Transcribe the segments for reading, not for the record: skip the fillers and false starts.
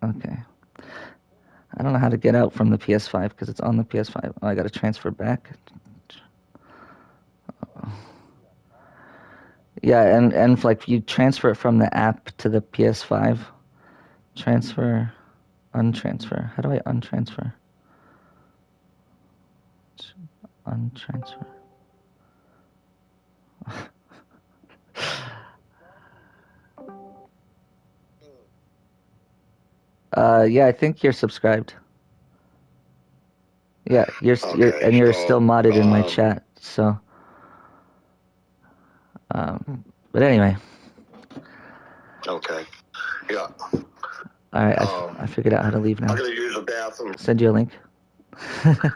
Okay. I don't know how to get out from the PS5 because it's on the PS5. Oh, I gotta transfer back. Yeah, and like you transfer it from the app to the PS5. Transfer, untransfer. How do I untransfer? Untransfer. Yeah, I think you're subscribed. Yeah, you're still modded in my chat. So, but anyway. Okay. Yeah. All right, I figured out how to leave now. I'm gonna use the bathroom. Send you a link.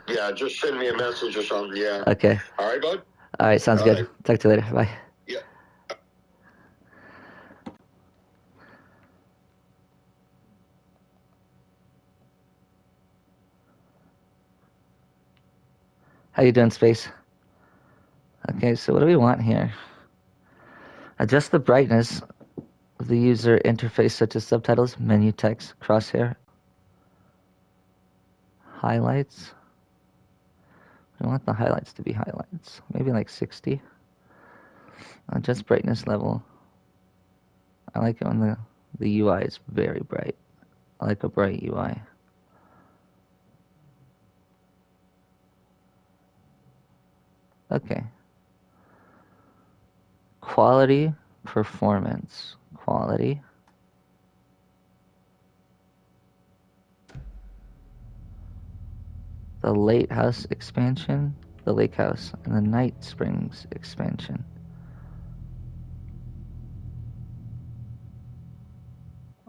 Yeah, just send me a message or something. Yeah. Okay. All right, bud. All right, sounds good. Talk to you later. Bye. Yeah. How you doing, Space? Okay, so what do we want here? Adjust the brightness of the user interface such as subtitles, menu text, crosshair, highlights. We want the highlights to be highlights. Maybe like 60. Adjust brightness level. I like it when the UI is very bright. I like a bright UI. Okay. Quality, performance, quality. The Lake House expansion, the Lake House, and the Night Springs expansion.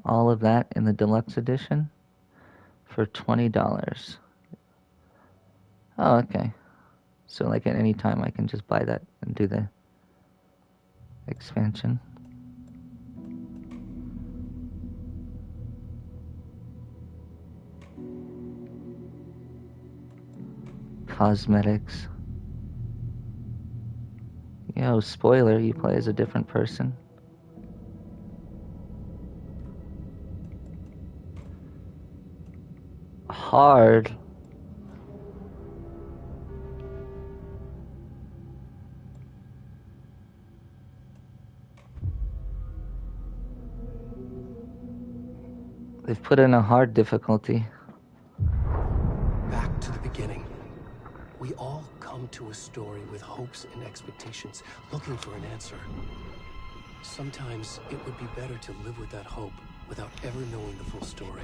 All of that in the deluxe edition for $20. Oh, okay. So like at any time I can just buy that and do the expansion. Cosmetics. Yo, spoiler, you play as a different person. Hard. They've put in a hard difficulty. Back to the beginning. We all come to a story with hopes and expectations, looking for an answer. Sometimes it would be better to live with that hope without ever knowing the full story.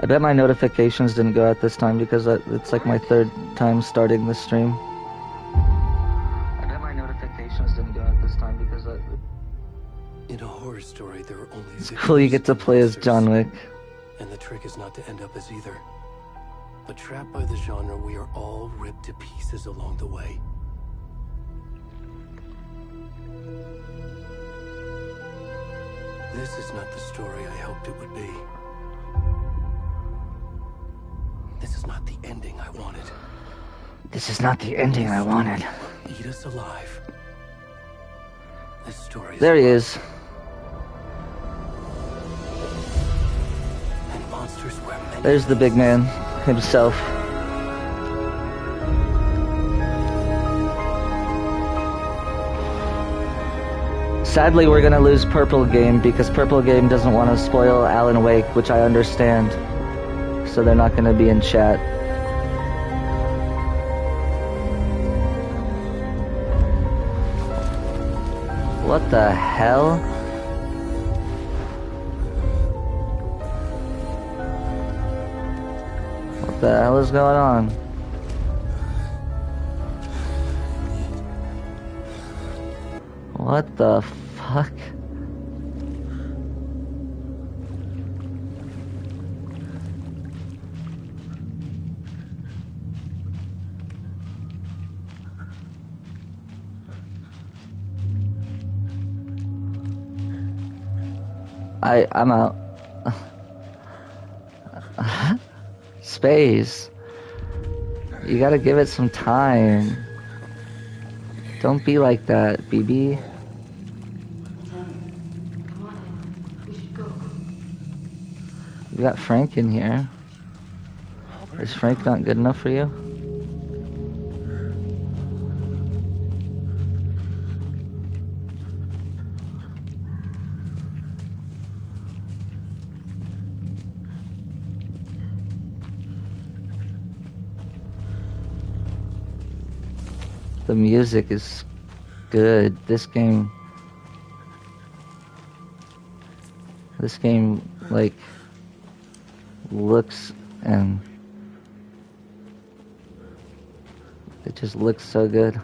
I bet my notifications didn't go out this time because it's like my third time starting this stream. I bet my notifications didn't go out this time because in a horror story, there are only it's cool you get to play as John Wick. And the trick is not to end up as either. But trapped by the genre, we are all ripped to pieces along the way. This is not the story I hoped it would be. This is not the ending I wanted. This is not the ending I wanted. Eat us alive. This story is there he is. And monsters were many. There's the big man himself. Sadly, we're gonna lose Purple Game because Purple Game doesn't want to spoil Alan Wake, which I understand. So they're not gonna be in chat. What the hell? What the hell is going on? What the fuck? I'm out. Space. You gotta give it some time. Don't be like that, BB. You got Frank in here. Is Frank not good enough for you? The music is good. This game, like, looks and it just looks so good.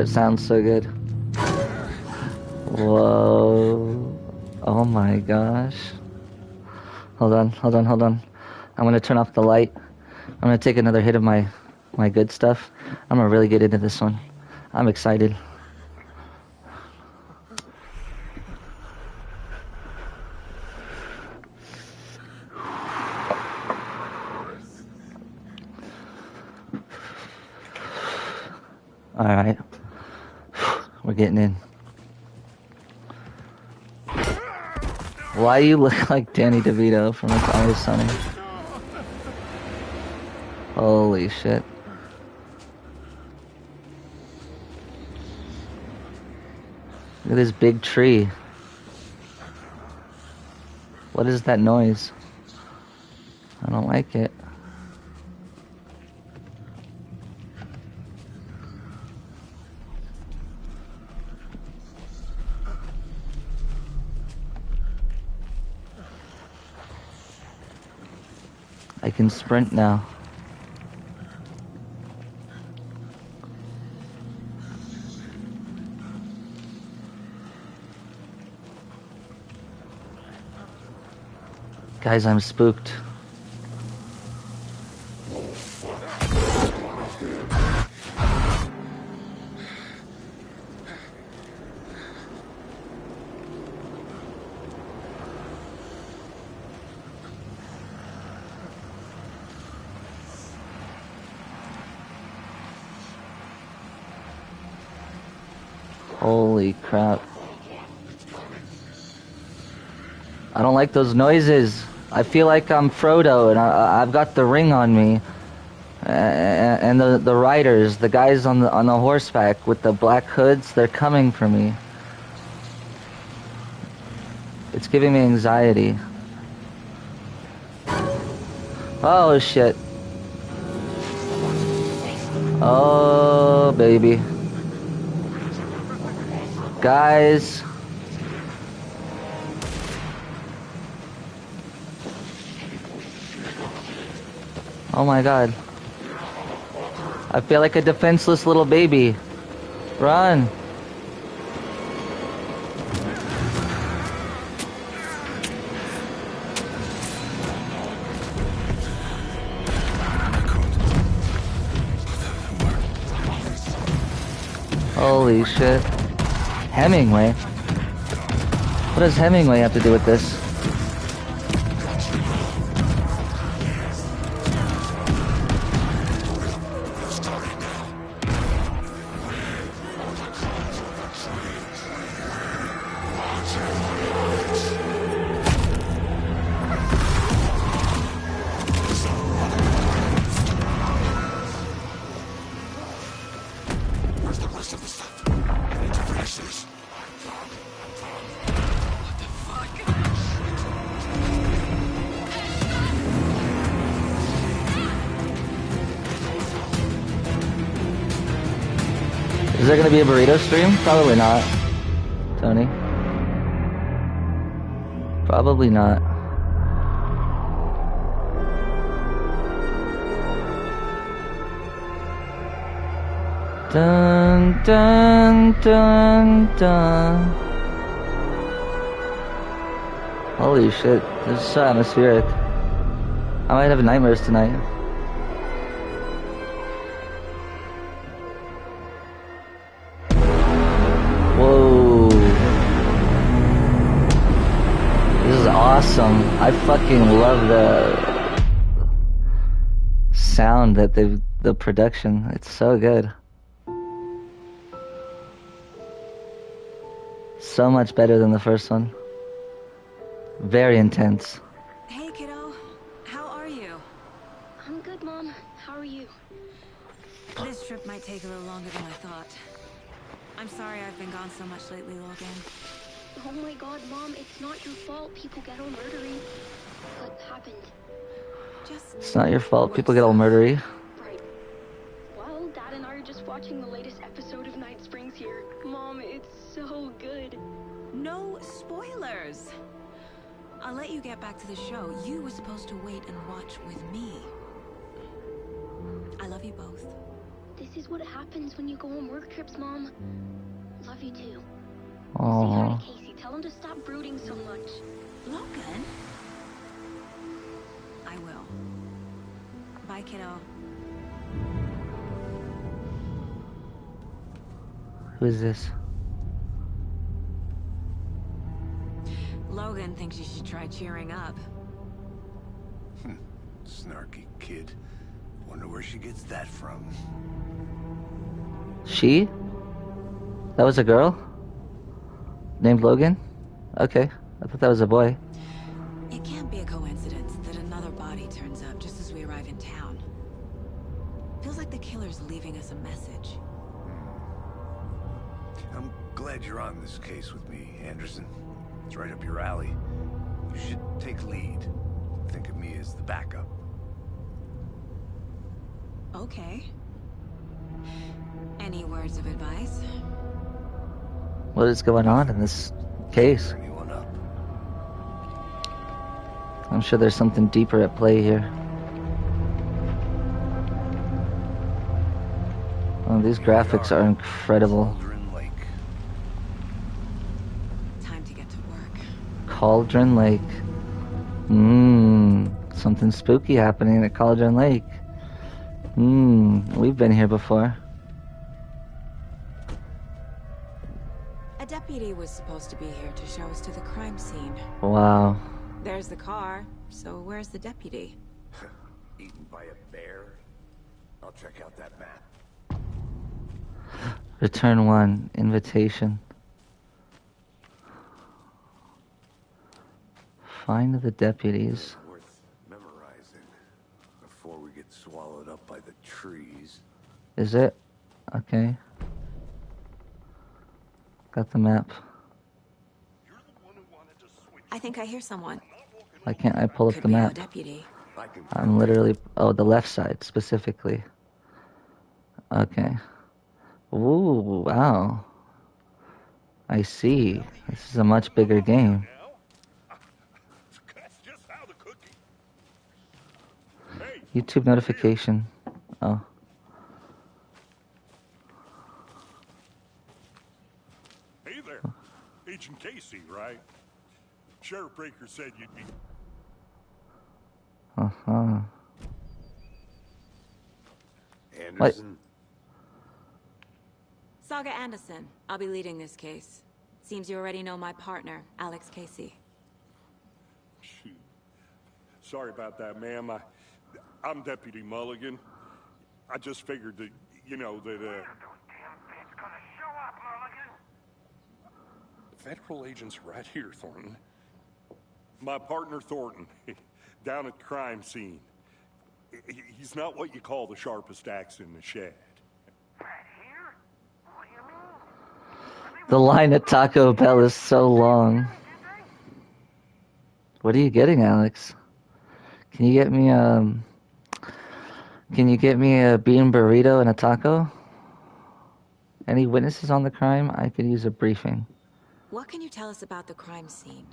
Sounds so good. Whoa. Oh my gosh. Hold on. I'm gonna turn off the light. I'm gonna take another hit of my good stuff. I'm gonna really get into this one. I'm excited. Alright. We're getting in. Why you look like Danny DeVito from It's Always Sunny? Holy shit. Look at this big tree. What is that noise? I don't like it. I can sprint now. Guys, I'm spooked. Holy crap. I don't like those noises. I feel like I'm Frodo and I've got the ring on me. And the riders, the guys on the horseback with the black hoods, they're coming for me. It's giving me anxiety. Oh shit. Oh baby. Guys. Oh my god. I feel like a defenseless little baby. Run. Holy shit. Hemingway? What does Hemingway have to do with this? Is there gonna be a burrito stream? Probably not. Tony? Probably not. Dun dun dun dun. Holy shit, this is so atmospheric. I might have nightmares tonight. Whoa. This is awesome. I fucking love the sound that the production. It's so good. So much better than the first one. Very intense. Hey, kiddo. How are you? I'm good, Mom. How are you? This trip might take a little longer than I thought. I'm sorry I've been gone so much lately, Logan. Oh my god, Mom, it's not your fault people get all murdery. What happened? Just It's not your fault. work People get all stuff. murdery. Right. Well, Dad and I are just watching the latest episode of Night Springs here. Mom, it's so good. No spoilers. I'll let you get back to the show. You were supposed to wait and watch with me. I love you both. This is what happens when you go on work trips, Mom. Love you too. Say hi Oh, to Casey. Tell him to stop brooding so much. Logan? I will. Bye, kiddo. who is this? Logan thinks you should try cheering up. Snarky kid. Wonder where she gets that from. She? That was a girl? Named Logan? Okay. I thought that was a boy. It can't be a coincidence that another body turns up just as we arrive in town. Feels like the killer's leaving us a message. I'm glad you're on this case with me, Anderson. It's right up your alley. You should take lead. Think of me as the backup. Okay. Any words of advice? What is going on in this case? Anyone up? I'm sure there's something deeper at play here. Oh, these graphics are incredible. Cauldron Lake. Time to get to work. Cauldron Lake. Something spooky happening at Cauldron Lake. We've been here before. A deputy was supposed to be here to show us to the crime scene. Wow. There's the car, so where's the deputy? Eaten by a bear? I'll check out that map. Return 1. Invitation. Find the deputies. Worth memorizing before we get swallowed up by the trees. Is it? Okay. Got the map. I think I hear someone. Why can't I pull up Could the be our map? deputy. I can I'm literally... Oh, the left side, specifically. Okay. Ooh, wow. I see. This is a much bigger game. That's just how the cookie. Hey, YouTube notification. Oh. hey there. Agent Casey, right? Sheriff Breaker said you'd be... Uh-huh. Anderson. Saga Anderson. I'll be leading this case. Seems you already know my partner, Alex Casey. Shoot. Sorry about that, ma'am. I'm Deputy Mulligan. I just figured that, you know, that, Federal agents right here, Thornton. My partner, Thornton, down at the crime scene. He's not what you call the sharpest axe in the shed. The line at Taco Bell is so long. What are you getting, Alex? Can you get me a bean burrito and a taco? Any witnesses on the crime? I could use a briefing. What can you tell us about the crime scene?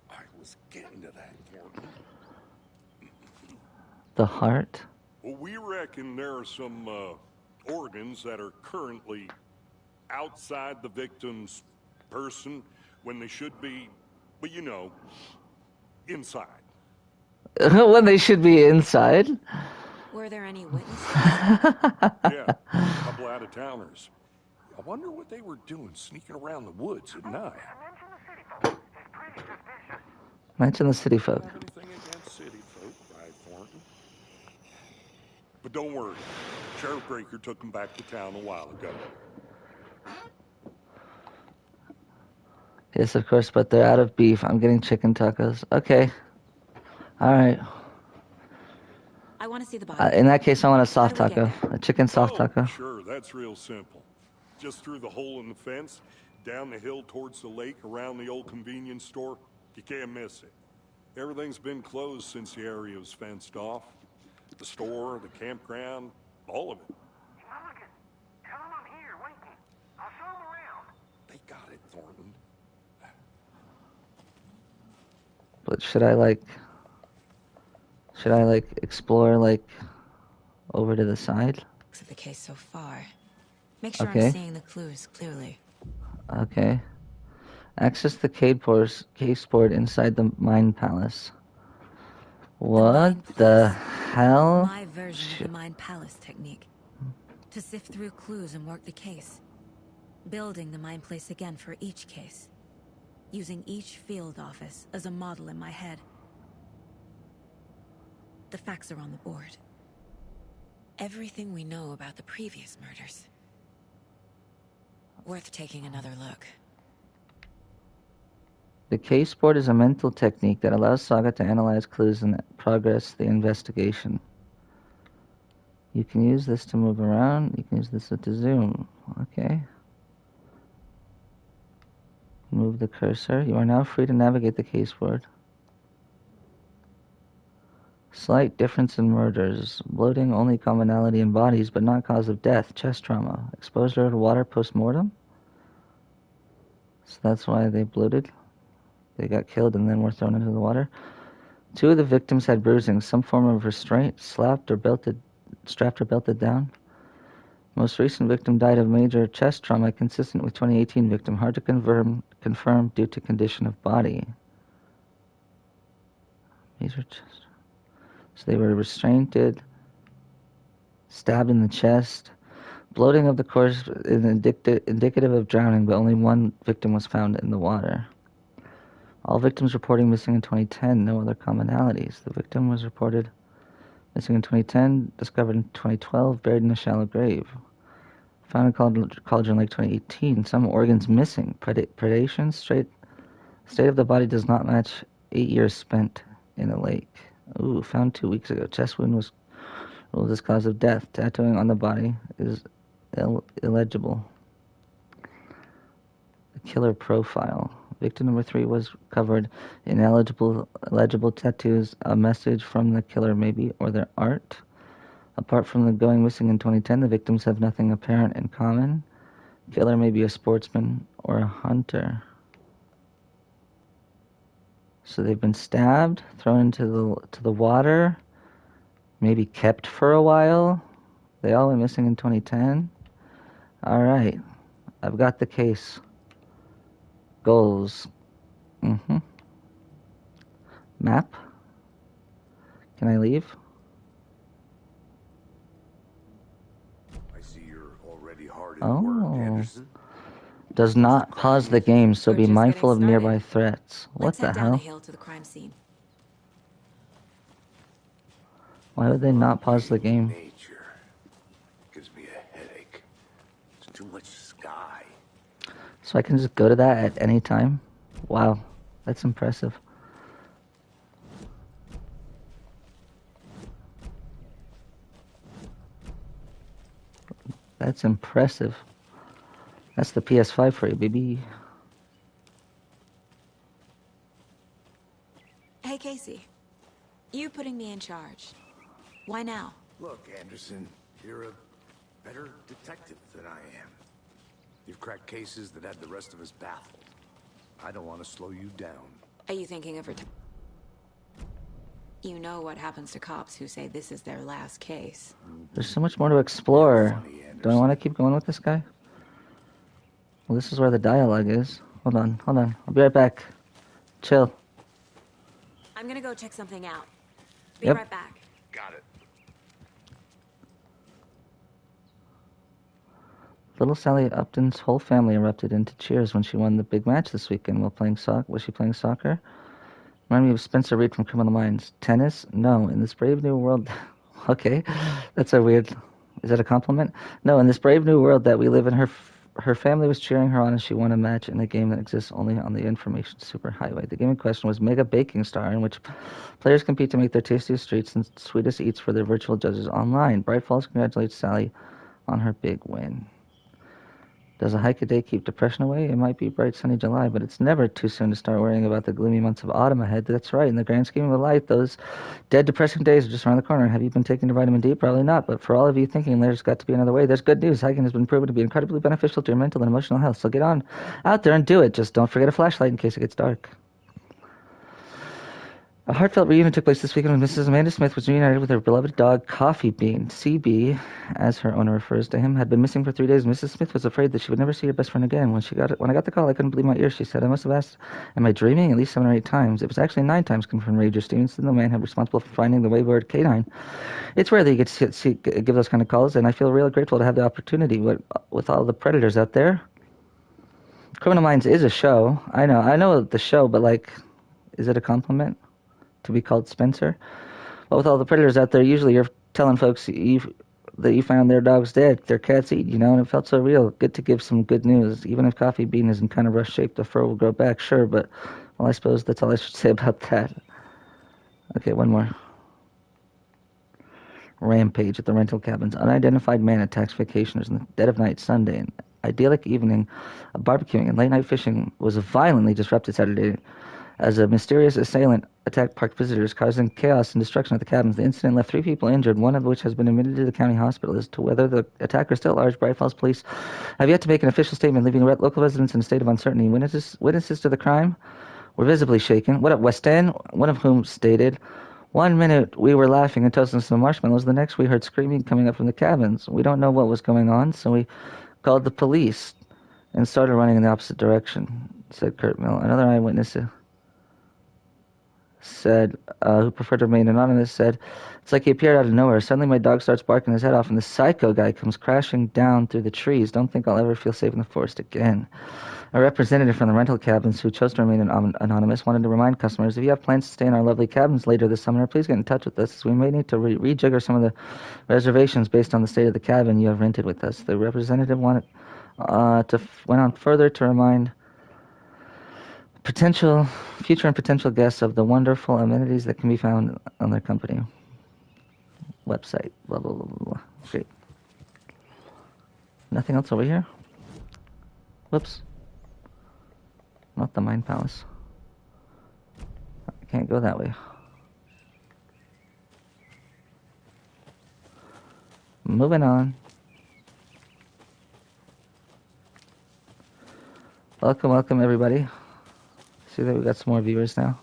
I was getting to that, Thornton. The heart? Well, we reckon there are some, organs that are currently outside the victim's person when they should be, well, you know, inside. When they should be inside? Were there any witnesses? Yeah, a couple out-of-towners. I wonder what they were doing sneaking around the woods at night. Mention the city folk. Not anything against city folk, right, Thornton? But don't worry. Sheriff Breaker took them back to town a while ago. Yes, of course, but they're out of beef. I'm getting chicken tacos. Okay. All right. I want to see the body. In that case, I want a soft How do we taco. get A chicken soft Oh, taco. sure, that's real simple. Just through the hole in the fence, down the hill towards the lake, around the old convenience store. You can't miss it. Everything's been closed since the area was fenced off. The store, the campground, all of it. Mulligan, tell him I'm here waiting. I'll show him around. They got it, Thornton. But should I explore over to the side? Looks at the case so far. Make sure Okay. I'm seeing the clues clearly. Okay. Access the case board inside the Mind Palace. What Mind the Palace. hell? My version of the Mind Palace technique. To sift through clues and work the case. Building the Mind Place again for each case. Using each field office as a model in my head. The facts are on the board. Everything we know about the previous murders. Worth taking another look. The case board is a mental technique that allows Saga to analyze clues and progress the investigation. You can use this to move around. You can use this to zoom. Okay. Move the cursor. You are now free to navigate the case board. Slight difference in murders. Bloating, only commonality in bodies, but not cause of death. Chest trauma. Exposure to water post-mortem. So that's why they bloated. They got killed and then were thrown into the water. 2 of the victims had bruising, some form of restraint, strapped or belted down. Most recent victim died of major chest trauma consistent with 2018 victim. Hard to confirm due to condition of body. Major chest. So they were restrained, stabbed in the chest. Bloating of the corpse is indicative of drowning, but only 1 victim was found in the water. All victims reporting missing in 2010, no other commonalities. The victim was reported missing in 2010, discovered in 2012, buried in a shallow grave. Found in Cauldron Lake 2018, some organs missing. Predation, state of the body does not match 8 years spent in a lake. Ooh, found 2 weeks ago. Chest wound was ruled as cause of death. Tattooing on the body is illegible. The killer profile. Victim number 3 was covered in illegible tattoos. A message from the killer, maybe, or their art. Apart from the going missing in 2010, the victims have nothing apparent in common. Killer may be a sportsman or a hunter. So they've been stabbed, thrown into the water, maybe kept for a while. They all went missing in 2010. All right, I've got the case. Goals. Map. Can I leave? I see you're already hard at work, Anderson. Does not pause the game, so We're be just mindful of getting started. nearby threats. What Let's the head down the hell? hill to the crime scene. Why would they not pause the game? Nature gives me a headache. There's too much sky. So I can just go to that at any time? Wow, that's impressive. That's impressive. That's the PS5 for you, baby. Hey, Casey. You putting me in charge. Why now? Look, Anderson, you're a better detective than I am. You've cracked cases that had the rest of us baffled. I don't want to slow you down. Are you thinking of You know what happens to cops who say this is their last case. There's so much more to explore. Funny, Do I want to keep going with this guy? Well, this is where the dialogue is. Hold on. I'll be right back. Chill. I'm gonna go check something out. Be Yep. right back. Got it. Little Sally Upton's whole family erupted into cheers when she won the big match this weekend while playing soccer. Was she playing soccer? Remind me of Spencer Reid from Criminal Minds. Tennis? No. In this brave new world... Okay, that's a weird... Is that a compliment? No, in this brave new world that we live in, her family was cheering her on as she won a match in a game that exists only on the information superhighway. The game in question was Mega Baking Star, in which players compete to make their tastiest treats and sweetest eats for their virtual judges online. Bright Falls congratulates Sally on her big win. Does a hike a day keep depression away? It might be bright sunny July, but it's never too soon to start worrying about the gloomy months of autumn ahead. That's right. In the grand scheme of life, those dead, depressing days are just around the corner. Have you been taking your vitamin D? Probably not. But for all of you thinking there's got to be another way, there's good news. Hiking has been proven to be incredibly beneficial to your mental and emotional health. So get on out there and do it. Just don't forget a flashlight in case it gets dark. A heartfelt reunion took place this weekend when Mrs. Amanda Smith was reunited with her beloved dog, Coffee Bean. CB, as her owner refers to him, had been missing for 3 days. Mrs. Smith was afraid that she would never see her best friend again. When I got the call, I couldn't believe my ears. She said, I must have asked, am I dreaming? At least 7 or 8 times. It was actually 9 times, confirmed Ranger Stevenson, the man responsible for finding the wayward canine. It's rare that you get to give those kind of calls, and I feel really grateful to have the opportunity with all the predators out there. Criminal Minds is a show. I know the show, but, like, is it a compliment to be called Spencer? Well, with all the predators out there, usually you're telling folks that you found their dogs dead, their cats eaten, and it felt so real. Good to give some good news. Even if Coffee Bean is in kind of rough shape, the fur will grow back, sure, but, well, I suppose that's all I should say about that. Okay, one more. Rampage at the rental cabins. Unidentified man attacks vacationers in the dead of night Sunday. An idyllic evening of barbecuing and late-night fishing was violently disrupted Saturday as a mysterious assailant attacked park visitors, causing chaos and destruction at the cabins. The incident left 3 people injured, one of which has been admitted to the county hospital. As to whether the attacker is still at large, Bright Falls police have yet to make an official statement, leaving local residents in a state of uncertainty. Witnesses to the crime were visibly shaken. What at West End? One of whom stated, "1 minute we were laughing and toasting some marshmallows. The next we heard screaming coming up from the cabins. We don't know what was going on, so we called the police and started running in the opposite direction," said Kurt Mill. Another eyewitness said, who preferred to remain anonymous, said, "It's like he appeared out of nowhere. Suddenly my dog starts barking his head off and the psycho guy comes crashing down through the trees. Don't think I'll ever feel safe in the forest again." A representative from the rental cabins who chose to remain anonymous wanted to remind customers, if you have plans to stay in our lovely cabins later this summer, please get in touch with us. We may need to rejigger some of the reservations based on the state of the cabin you have rented with us. The representative went on further to remind future and potential guests of the wonderful amenities that can be found on their company website. Blah, blah, blah, blah, blah. Great. Nothing else over here? Whoops. Not the Mind Palace. I can't go that way. Moving on. Welcome everybody. See that we got some more viewers now.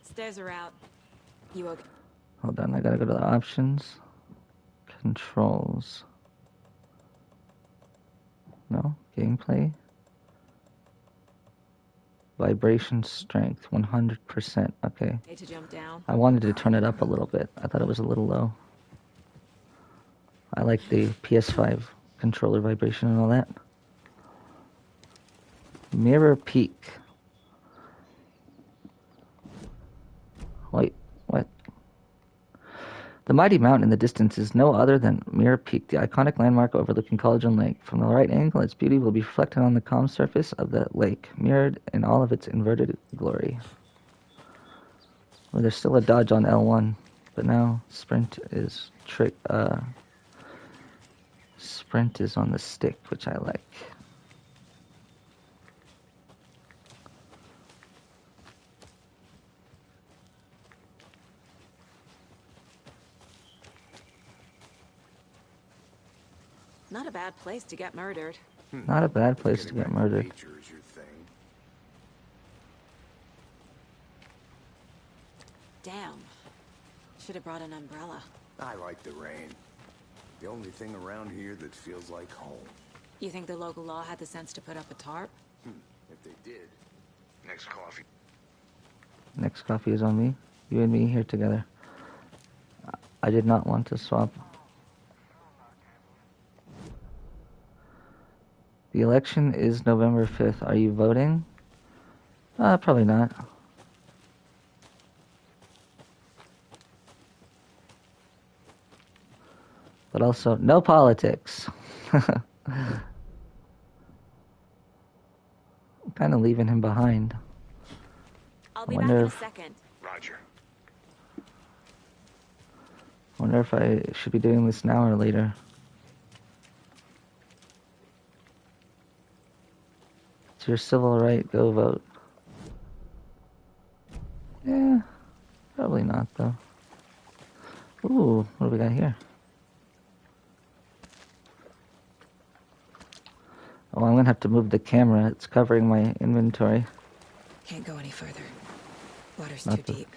Stairs are out. You okay? Hold on, I gotta go to the options. Controls. No? Gameplay. Vibration strength, 100%. Okay. To jump down. I wanted to turn it up a little bit. I thought it was a little low. I like the PS5 controller vibration and all that. Mirror Peak. Wait, what? The mighty mountain in the distance is no other than Mirror Peak, the iconic landmark overlooking Collegian Lake. From the right angle, its beauty will be reflected on the calm surface of the lake, mirrored in all of its inverted glory. Well, there's still a dodge on L1, but now sprint is on the stick, which I like. Not a bad place to get murdered. Not a bad place to get murdered. Nature is your thing. Damn. Should have brought an umbrella. I like the rain. The only thing around here that feels like home. You think the local law had the sense to put up a tarp? If they did. Next coffee. Next coffee is on me. You and me here together. I did not want to swap. The election is November 5th. Are you voting? Probably not. But also, no politics. I'm kind of leaving him behind. I'll I be back wonder in a if second. Roger. wonder if I should be doing this now or later. It's your civil right. Go vote. Yeah, probably not though. Ooh, what do we got here? Oh, I'm gonna have to move the camera. It's covering my inventory. Can't go any further. Water's Not too the- deep.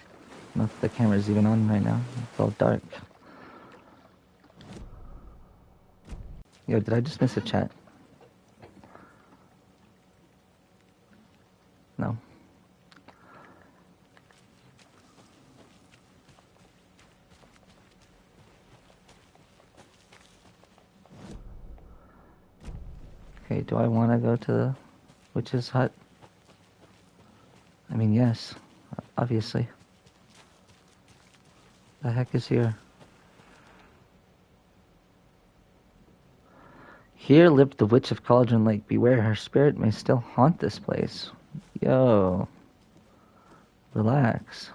Not that the camera's even on right now. It's all dark. Yo, did I just miss a chat? No. Okay, do I want to go to the witch's hut? I mean, yes, obviously. The heck is here? Here lived the witch of Cauldron Lake. Beware, her spirit may still haunt this place. Yo. Relax.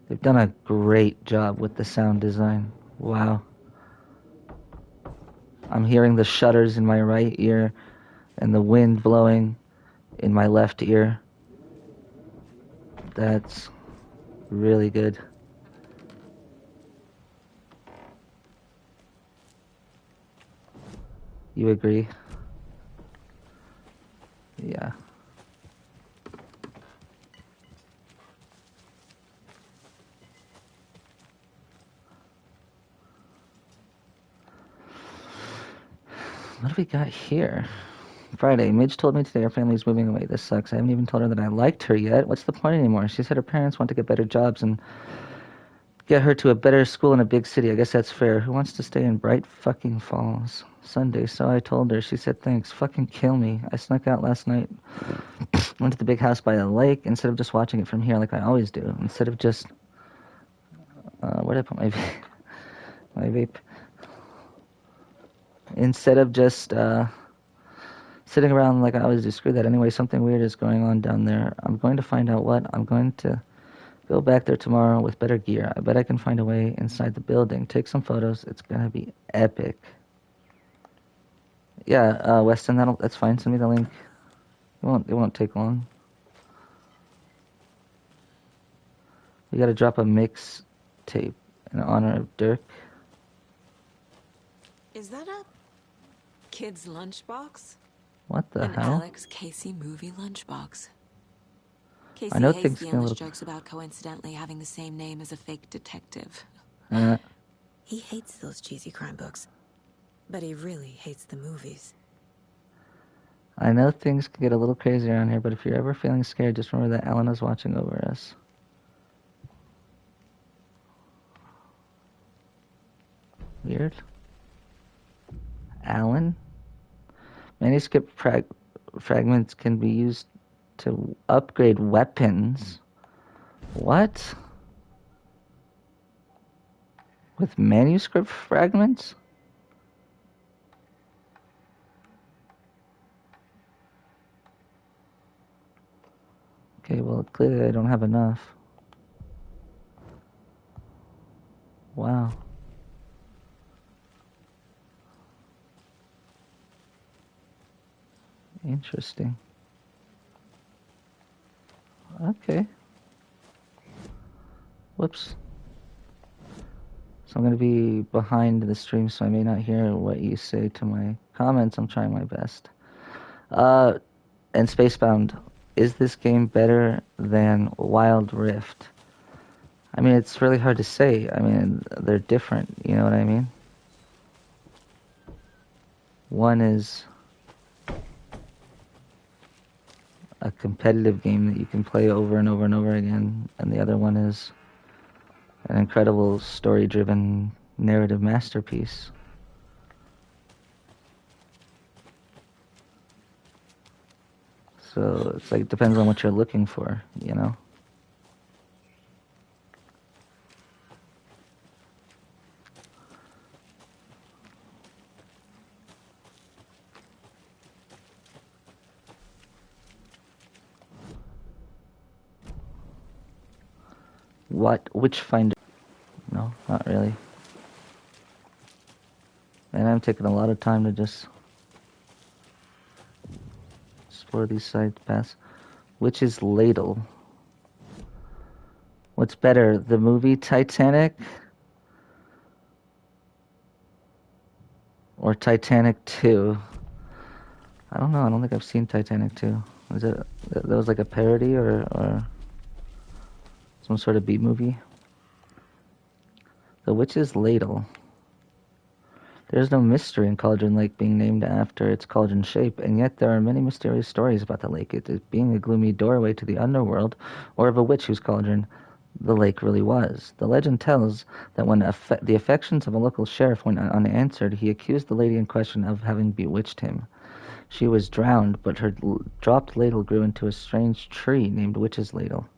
They've done a great job with the sound design. Wow. I'm hearing the shutters in my right ear and the wind blowing in my left ear. That's really good. You agree? Yeah. What do we got here? Friday. Midge told me today her family's moving away. This sucks. I haven't even told her that I liked her yet. What's the point anymore? She said her parents want to get better jobs and get her to a better school in a big city. I guess that's fair. Who wants to stay in Bright fucking Falls? Sunday, so I told her. She said thanks. Fucking kill me. I snuck out last night. Went to the big house by the lake instead of just watching it from here like I always do. Instead of just... where did I put my vape? My vape. Instead of just sitting around like I always do. Screw that. Anyway, something weird is going on down there. I'm going to find out what. I'm going to go back there tomorrow with better gear. I bet I can find a way inside the building. Take some photos. It's going to be epic. Yeah, Weston, that's fine. Send me the link. It won't take long. We got to drop a mix tape in honor of Dirk. Is that a kid's lunchbox? What the An hell? Alex Casey movie lunchbox. Casey I know hates things the get a endless little... jokes about coincidentally having the same name as a fake detective. He hates those cheesy crime books. But he really hates the movies. I know things can get a little crazy around here, but if you're ever feeling scared, just remember that Elena's watching over us. Weird. Alan? Manuscript fragments can be used to upgrade weapons. What? With manuscript fragments? Okay, well, clearly I don't have enough. Wow. Interesting. Okay. Whoops. So I'm going to be behind the stream, so I may not hear what you say to my comments. I'm trying my best. And Spacebound, is this game better than Wild Rift? I mean, it's really hard to say. I mean, they're different, you know what I mean? One is a competitive game that you can play over and over and over again, and the other one is an incredible story-driven narrative masterpiece. So it's like, it depends on what you're looking for, you know? What? Witchfinder? No, not really. And I'm taking a lot of time to just explore these side paths. Witch's Ladle. What's better, the movie Titanic or Titanic 2? I don't know. I don't think I've seen Titanic 2. Was it that was like a parody or some sort of B movie? The Witch's Ladle. There's no mystery in Cauldron Lake being named after its cauldron shape, and yet there are many mysterious stories about the lake. It being a gloomy doorway to the underworld, or of a witch whose cauldron the lake really was. The legend tells that when the affections of a local sheriff went unanswered, he accused the lady in question of having bewitched him. She was drowned, but her dropped ladle grew into a strange tree named Witch's Ladle.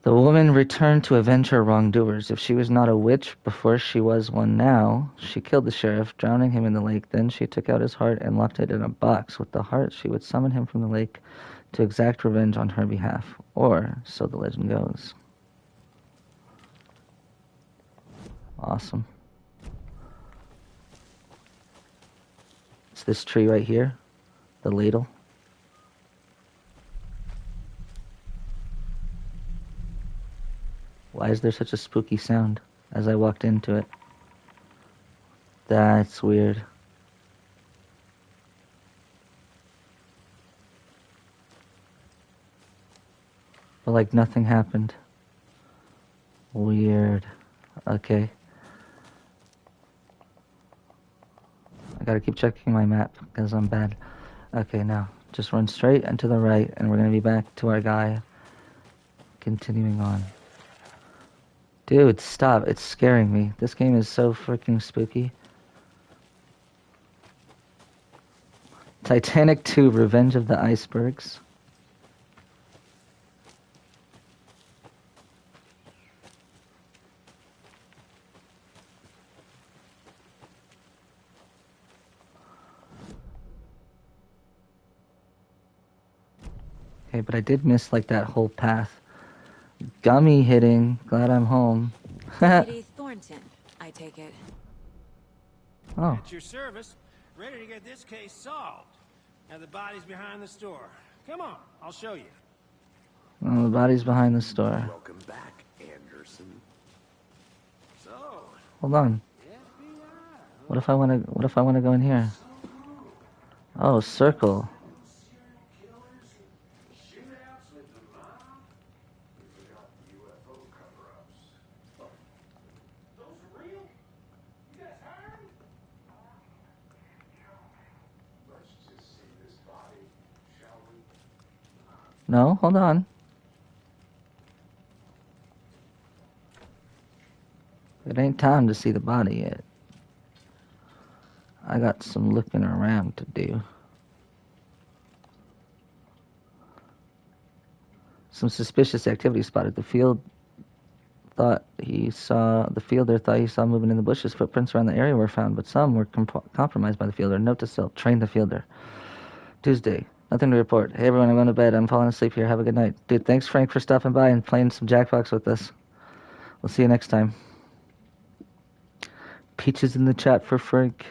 The woman returned to avenge her wrongdoers. If she was not a witch before she was one now, she killed the sheriff, drowning him in the lake. Then she took out his heart and locked it in a box. With the heart, she would summon him from the lake to exact revenge on her behalf. Or, so the legend goes. Awesome. It's this tree right here, the ladle. Why is there such a spooky sound as I walked into it? That's weird. But like nothing happened. Weird. Okay. I gotta keep checking my map because I'm bad. Okay, now just run straight and to the right, and we're gonna be back to our guy. Continuing on. Dude, stop. It's scaring me. This game is so freaking spooky. Titanic 2, Revenge of the Icebergs. Okay, but I did miss like that whole path. Gummy hitting. Glad I'm home. Deputy Thornton, I take it. Oh. At your service, ready to get this case solved. Now the body's behind the store. Come on, I'll show you. Oh, the body's behind the store. Welcome back, Anderson. So, Hold on. What if I want to go in here? Oh, circle. No, hold on. It ain't time to see the body yet. I got some looking around to do. Some suspicious activity spotted. The fielder thought he saw moving in the bushes. Footprints around the area were found, but some were compromised by the fielder. Note to self: train the fielder. Tuesday. Nothing to report. Hey everyone, I'm going to bed. I'm falling asleep here. Have a good night. Dude, thanks Frank for stopping by and playing some Jackbox with us. We'll see you next time. Peaches in the chat for Frank.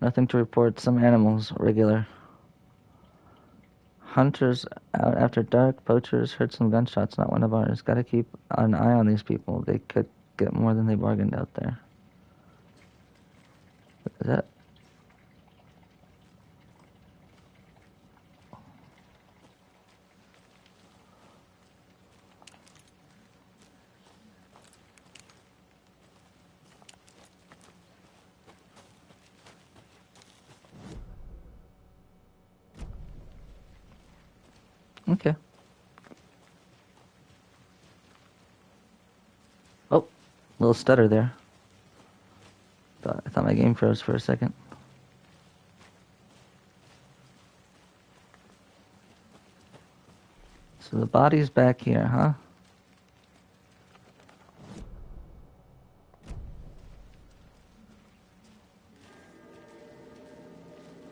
Nothing to report. Some animals. Regular. Hunters out after dark. Poachers heard some gunshots. Not one of ours. Gotta keep an eye on these people. They could get more than they bargained out there. Is that... Okay. Oh, little stutter there. I thought my game froze for a second. So the body's back here, huh?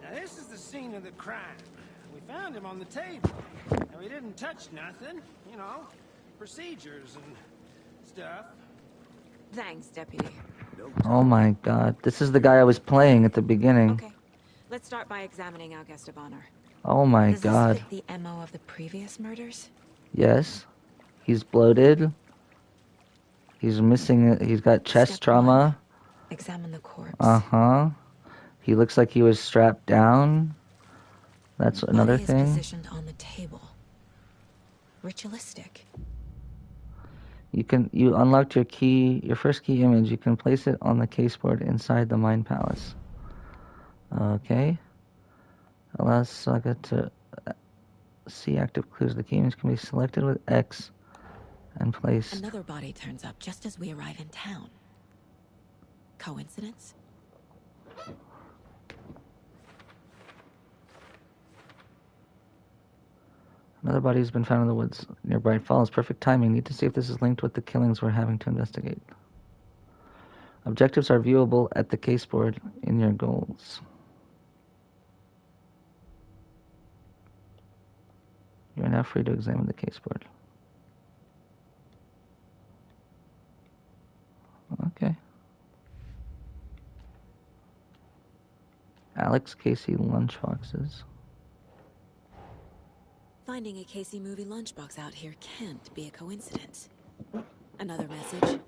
Now this is the scene of the crime. We found him on the table. And we didn't touch nothing, you know, procedures and stuff. Thanks, Deputy. Oh my god. This is the guy I was playing at the beginning. Okay. Let's start by examining our guest of honor. Oh my Does god. this fit the MO of the previous murders? Yes. He's bloated. He's missing... He's got chest Step trauma. 1. Examine the corpse. Uh-huh. He looks like he was strapped down. That's another Body is thing. positioned on the table. Ritualistic. You unlocked your first key image. You can place it on the caseboard inside the Mind Palace. Okay. Allows Saga to see active clues. The key image can be selected with X and placed. Another body turns up just as we arrive in town. Coincidence? Another body has been found in the woods near Bright Falls. Perfect timing. Need to see if this is linked with the killings we're having to investigate. Objectives are viewable at the caseboard in your goals. You are now free to examine the caseboard. Okay. Alex Casey lunchboxes. Finding a Casey movie lunchbox out here can't be a coincidence. Another message.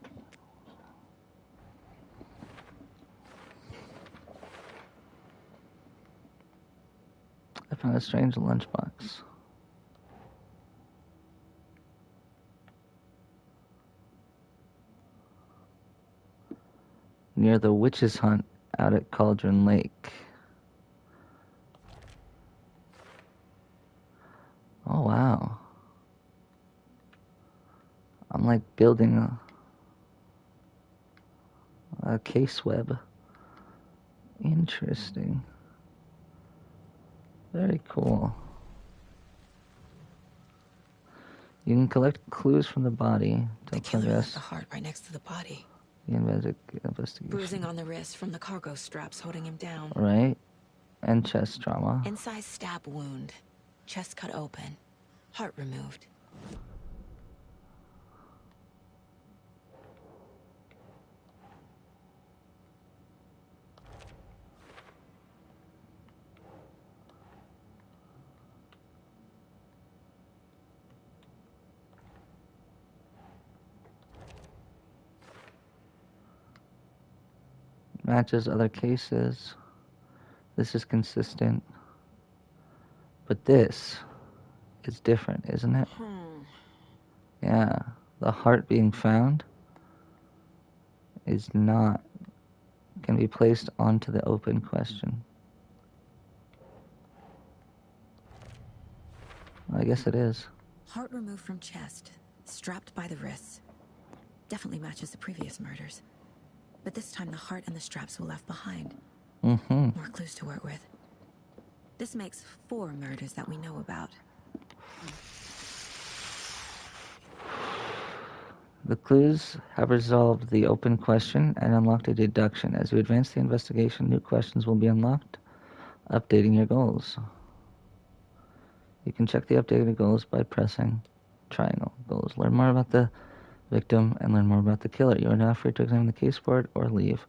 I found a strange lunchbox. Near the witches' hunt out at Cauldron Lake. Oh, wow. I'm like building a case web. Interesting. Very cool. You can collect clues from the body to The killer progress left the heart right next to the body. the investigation. Bruising on the wrist from the cargo straps holding him down. Right? And chest trauma. Incised stab wound. Chest cut open. Heart removed. Matches other cases. This is consistent. But this is different, isn't it? Yeah. The heart being found is not... can be placed onto the open question. I guess it is. Heart removed from chest. Strapped by the wrists. Definitely matches the previous murders. But this time the heart and the straps were left behind. Mm-hmm. More clues to work with. This makes 4 murders that we know about. The clues have resolved the open question and unlocked a deduction. As you advance the investigation, new questions will be unlocked, updating your goals. You can check the updated goals by pressing triangle. Goals. Learn more about the victim and learn more about the killer. You are now free to examine the caseboard or leave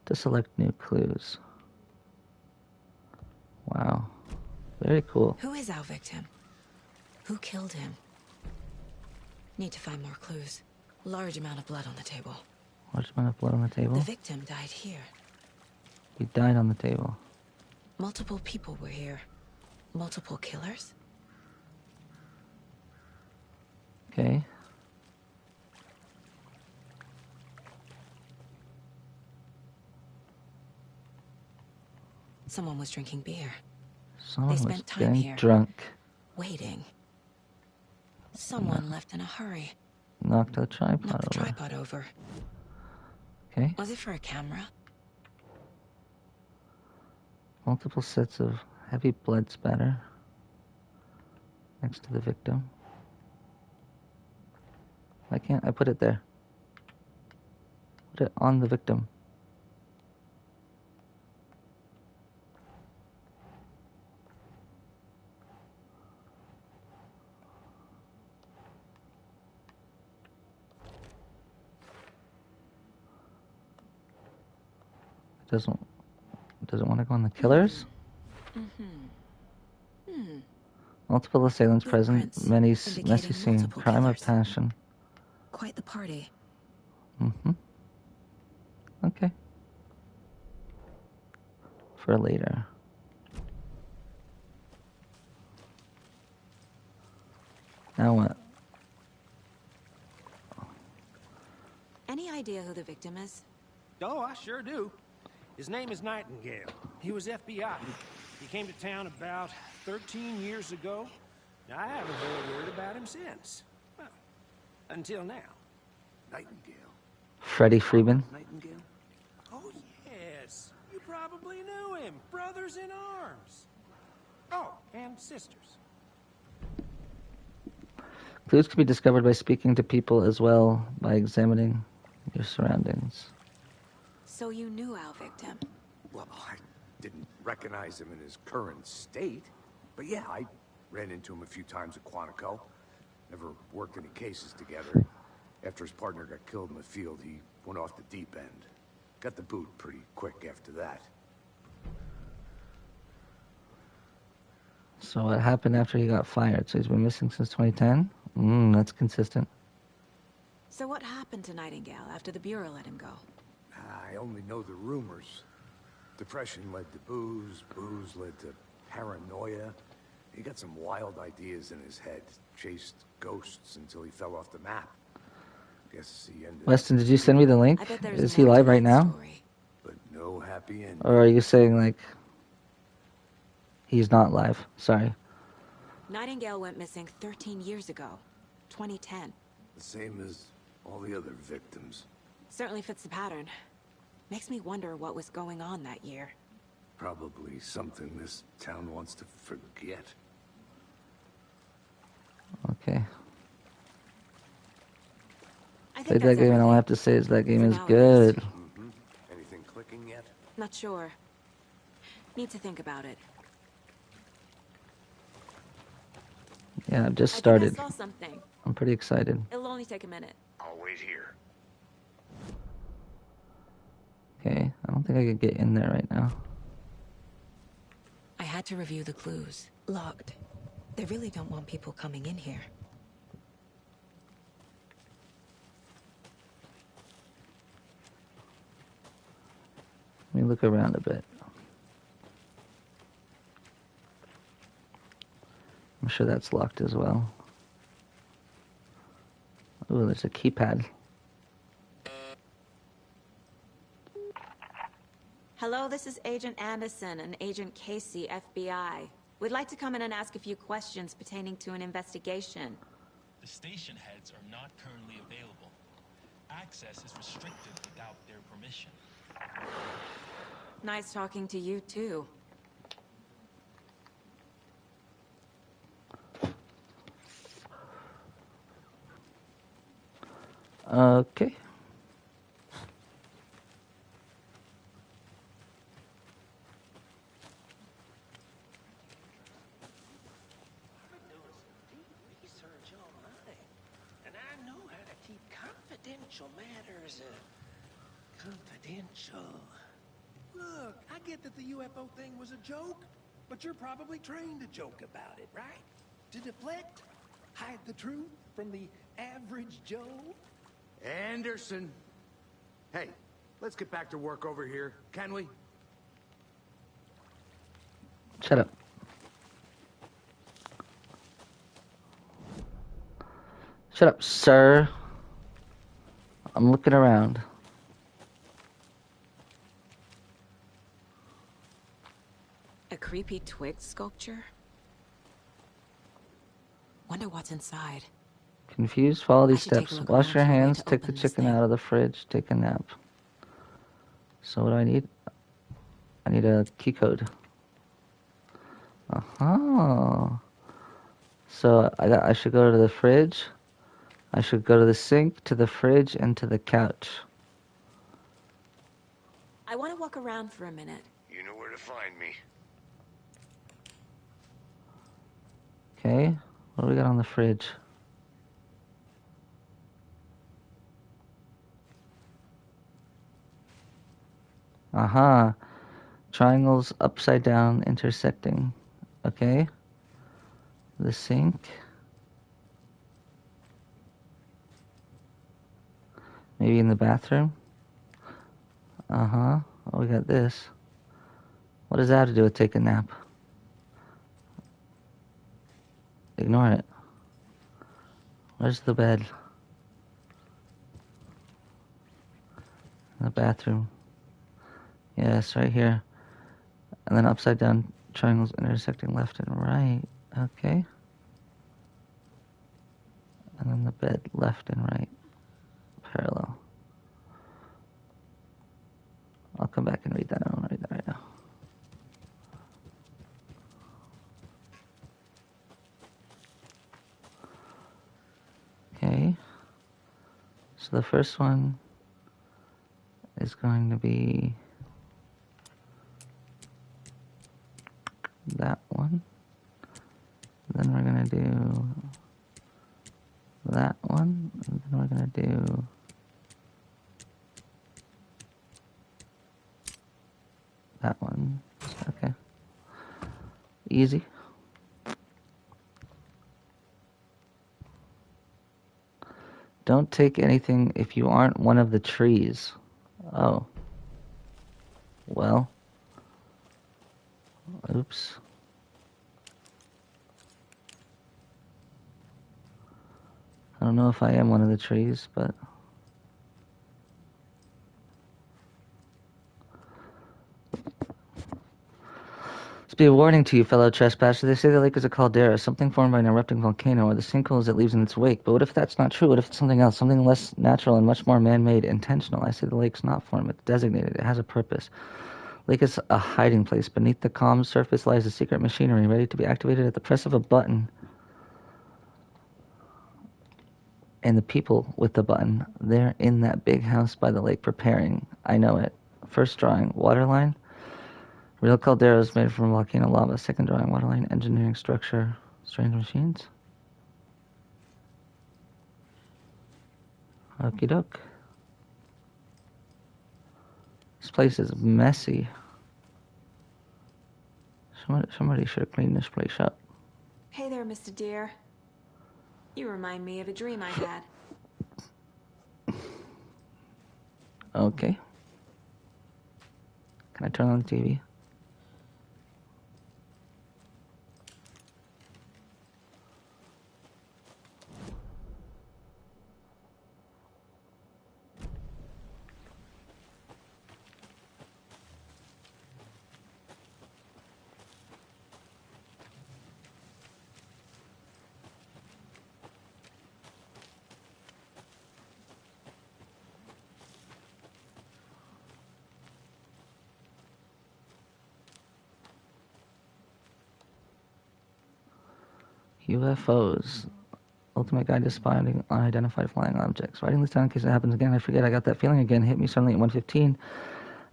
to select new clues. Wow. Very cool. Who is our victim? Who killed him? Need to find more clues. Large amount of blood on the table. Large amount of blood on the table. The victim died here. He died on the table. Multiple people were here. Multiple killers? Okay. Someone was drinking beer. Someone was spent time getting here. drunk. Waiting. Someone left in a hurry. Knocked the tripod Knocked the over. tripod over. Okay. Was it for a camera? Multiple sets of heavy blood spatter next to the victim. Why can't I put it there? Put it on the victim. Doesn't want to go on the killers? Multiple assailants present, Footprints messy indicating scene, multiple crime of killers. passion. Quite the party. Okay. For later. Now what? Any idea who the victim is? Oh, I sure do. His name is Nightingale. He was FBI. He came to town about 13 years ago. I haven't heard a word about him since. Well, until now. Nightingale. Freddie Freeman. Nightingale? Oh, yes. You probably knew him. Brothers in arms. Oh, and sisters. Clues can be discovered by speaking to people as well by examining your surroundings. So you knew our victim? Well, I didn't recognize him in his current state. But yeah, I ran into him a few times at Quantico. Never worked any cases together. After his partner got killed in the field, he went off the deep end. Got the boot pretty quick after that. So what happened after he got fired? So he's been missing since 2010? That's consistent. So what happened to Nightingale after the Bureau let him go? I only know the rumors. Depression led to booze, booze led to paranoia. He got some wild ideas in his head, chased ghosts until he fell off the map. Guess he ended Weston, did you send me the link? I bet there's Is he more to live right that now? story. but no happy ending. Or are you saying, like, he's not live? Sorry. Nightingale went missing 13 years ago. 2010. The same as all the other victims. Certainly fits the pattern. Makes me wonder what was going on that year. Probably something this town wants to forget. Okay. I think Played that that's game, and all I everything. have to say is that game For is now, at good. least. Anything clicking yet? Not sure. Need to think about it. Yeah, I've just I started. think I saw something. I'm pretty excited. It'll only take a minute. I'll wait here. Okay, I don't think I could get in there right now. I had to review the clues. Locked. They really don't want people coming in here. Let me look around a bit. I'm sure that's locked as well. Ooh, there's a keypad. Hello, this is Agent Anderson and Agent Casey, FBI. We'd like to come in and ask a few questions pertaining to an investigation. The station heads are not currently available. Access is restricted without their permission. Nice talking to you, too. Okay. I've been doing some deep research online, and I know how to keep confidential matters confidential. Look, I get that the UFO thing was a joke, but you're probably trained to joke about it, right? To deflect, hide the truth from the average Joe. Anderson! Hey, let's get back to work over here, can we? Shut up. Shut up, sir. I'm looking around. A creepy twig sculpture? Wonder what's inside. Confused? Follow these should take a steps. look Wash around your for a way hands, to take the open this chicken thing. out of the fridge, take a nap. So what do I need? I need a key code. Uh-huh. So I should go to the fridge. I should go to the sink, to the fridge, and to the couch. I want to walk around for a minute. You know where to find me. Okay, what do we got on the fridge? Aha. Triangles upside down intersecting. Okay. The sink. Maybe in the bathroom. Uh-huh. Oh, we got this. What does that have to do with take a nap? Ignore it. Where's the bed? The bathroom. Yes, right here. And then upside down triangles intersecting left and right. Okay. And then the bed left and right. Parallel. I'll come back and read that. I don't want to read that right now. Okay. So the first one is going to be that one. Then we're going to do that one. And then we're going to do that one. Okay. Easy. Don't take anything if you aren't one of the trees. Oh. Well. Oops. I don't know if I am one of the trees, but... This be a warning to you, fellow trespassers. They say the lake is a caldera, something formed by an erupting volcano, or the sinkholes it leaves in its wake. But what if that's not true? What if it's something else, something less natural and much more man-made, intentional? I say the lake's not formed. It's designated. It has a purpose. Lake is a hiding place. Beneath the calm surface lies a secret machinery ready to be activated at the press of a button. And the people with the button, they're in that big house by the lake preparing. I know it. First drawing, waterline. Real calderas made from volcano lava. Second drawing, waterline, engineering structure, strange machines. Okie doke. This place is messy. Somebody should have cleaned this place up. Hey there, Mr. Deer. You remind me of a dream I had. Okay. Can I turn on the TV? UFOs. Ultimate guide to spotting unidentified flying objects. Writing this down in case it happens again. I forget. I got that feeling again. Hit me suddenly at 1:15.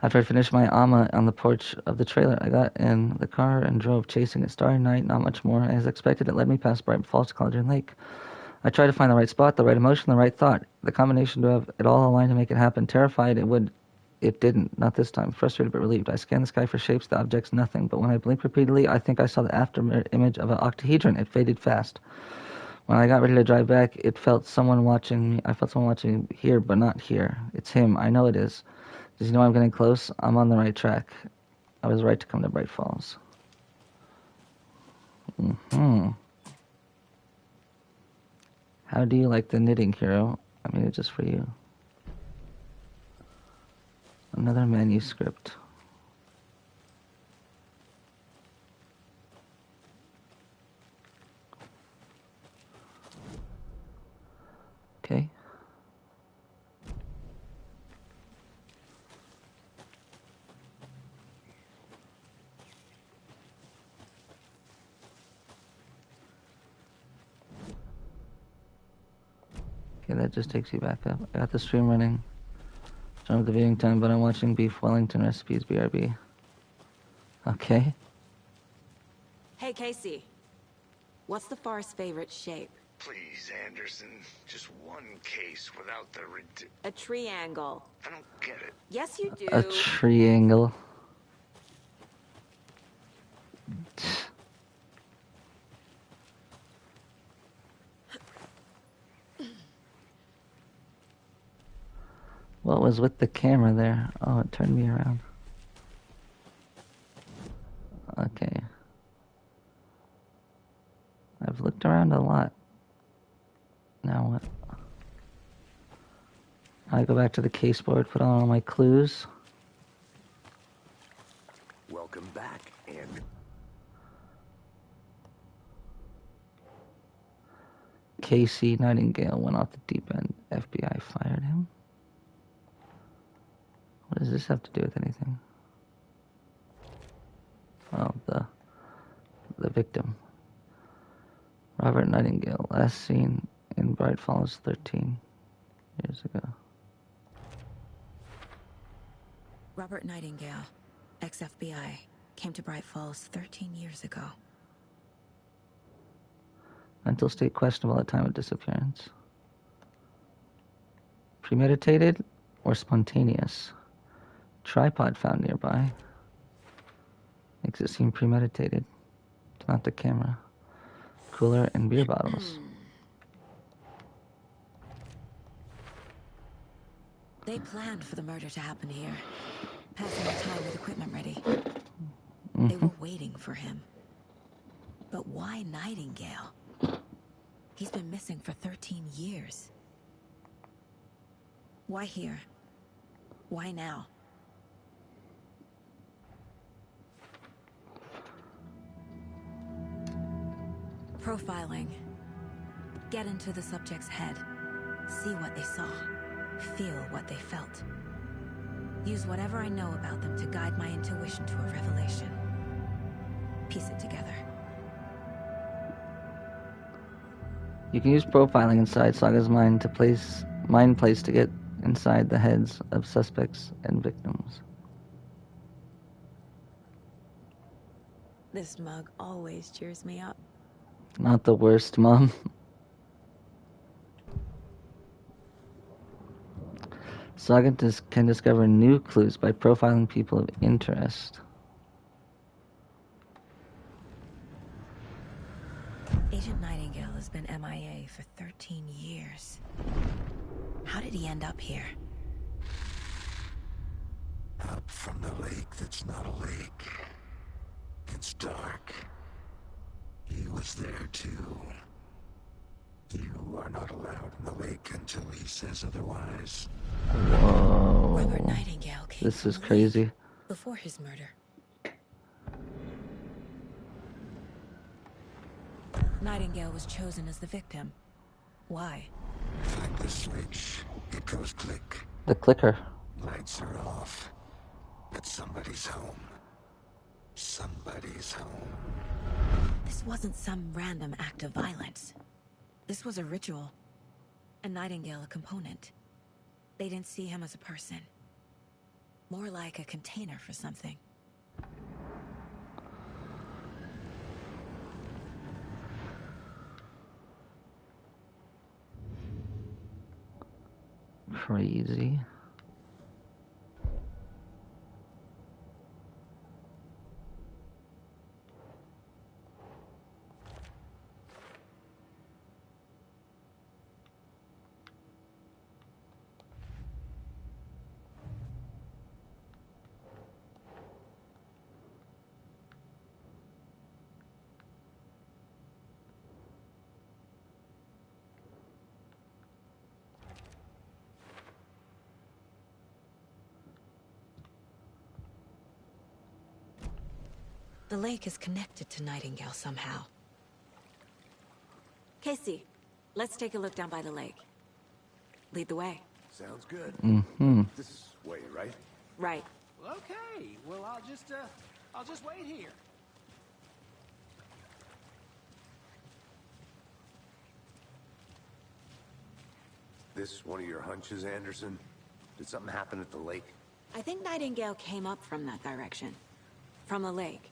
After I finished my AMA on the porch of the trailer, I got in the car and drove, chasing it. Starry night, not much more. As expected, it led me past Bright Falls to Cauldron Lake. I tried to find the right spot, the right emotion, the right thought. The combination to have it all aligned to make it happen. Terrified it didn't. Not this time. Frustrated but relieved. I scanned the sky for shapes, the objects, nothing. But when I blinked repeatedly, I think I saw the after image of an octahedron. It faded fast. When I got ready to drive back, I felt someone watching here, but not here. It's him. I know it is. Does he know I'm getting close? I'm on the right track. I was right to come to Bright Falls. How do you like the knitting, hero? I made it just for you. Another manuscript. Okay, that just takes you back up. I got the stream running. Don't have the viewing time, but I'm watching Beef Wellington Recipes, BRB. Okay. Hey, Casey. What's the far's favorite shape? Please, Anderson. Just one case without the A triangle. I don't get it. Yes, you do. A triangle. What was with the camera there? Oh, it turned me around. Okay. I've looked around a lot. Now what? I go back to the case board, put on all my clues. Welcome back, and Casey Nightingale went off the deep end. FBI fired him. What does this have to do with anything? Oh, the victim. Robert Nightingale, last seen in Bright Falls 13 years ago. Robert Nightingale, ex-FBI, came to Bright Falls 13 years ago. Mental state questionable at time of disappearance. Premeditated or spontaneous? Tripod found nearby. Makes it seem premeditated. It's not the camera. Cooler and beer bottles. They planned for the murder to happen here, passing the time with equipment ready. They were waiting for him. But why Nightingale? He's been missing for 13 years. Why here? Why now? Profiling. Get into the subject's head. See what they saw. Feel what they felt. Use whatever I know about them to guide my intuition to a revelation. Piece it together. You can use profiling inside Saga's mind to get inside the heads of suspects and victims. This mug always cheers me up. Not the worst, Mom. Saga can discover new clues by profiling people of interest. Agent Nightingale has been MIA for 13 years. How did he end up here? Up from the lake that's not a lake. It's dark. He was there too. You are not allowed in the lake until he says otherwise. Whoa. Robert Nightingale came This is from the crazy. lake before his murder. Nightingale was chosen as the victim. Why? Flick the switch. It goes click. The clicker. Lights are off. But somebody's home. Somebody's home. This wasn't some random act of violence. This was a ritual. And Nightingale a component. They didn't see him as a person. More like a container for something. Crazy. The lake is connected to Nightingale somehow. Casey, let's take a look down by the lake. Lead the way. Sounds good. Mm-hmm. This way, right? Right. Okay, well, I'll just wait here. this one of your hunches, Anderson? Did something happen at the lake? I think Nightingale came up from that direction. From the lake.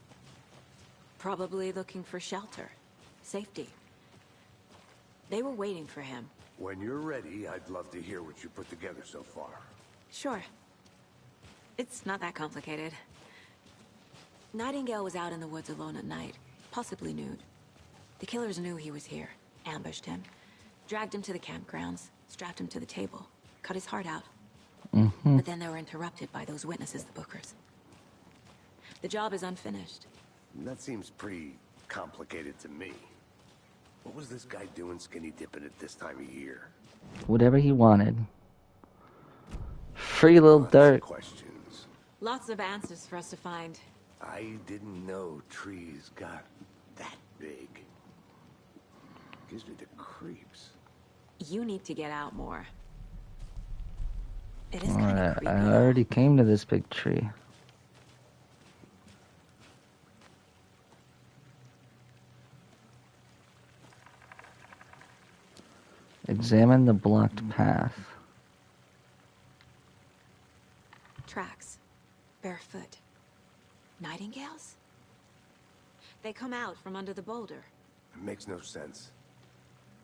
Probably looking for shelter. Safety. They were waiting for him. When you're ready, I'd love to hear what you put together so far. Sure. It's not that complicated. Nightingale was out in the woods alone at night, possibly nude. The killers knew he was here, ambushed him, dragged him to the campgrounds, strapped him to the table, cut his heart out. But then they were interrupted by those witnesses, the Bookers. The job is unfinished. That seems pretty complicated to me. What was this guy doing skinny dipping at this time of year? Whatever he wanted. Free little dirt. Questions. Lots of answers for us to find. I didn't know trees got that big. Gives me the creeps. You need to get out more. It is Alright, I already came to this big tree. Examine the blocked path. Tracks. Barefoot. Nightingales? They come out from under the boulder. It makes no sense.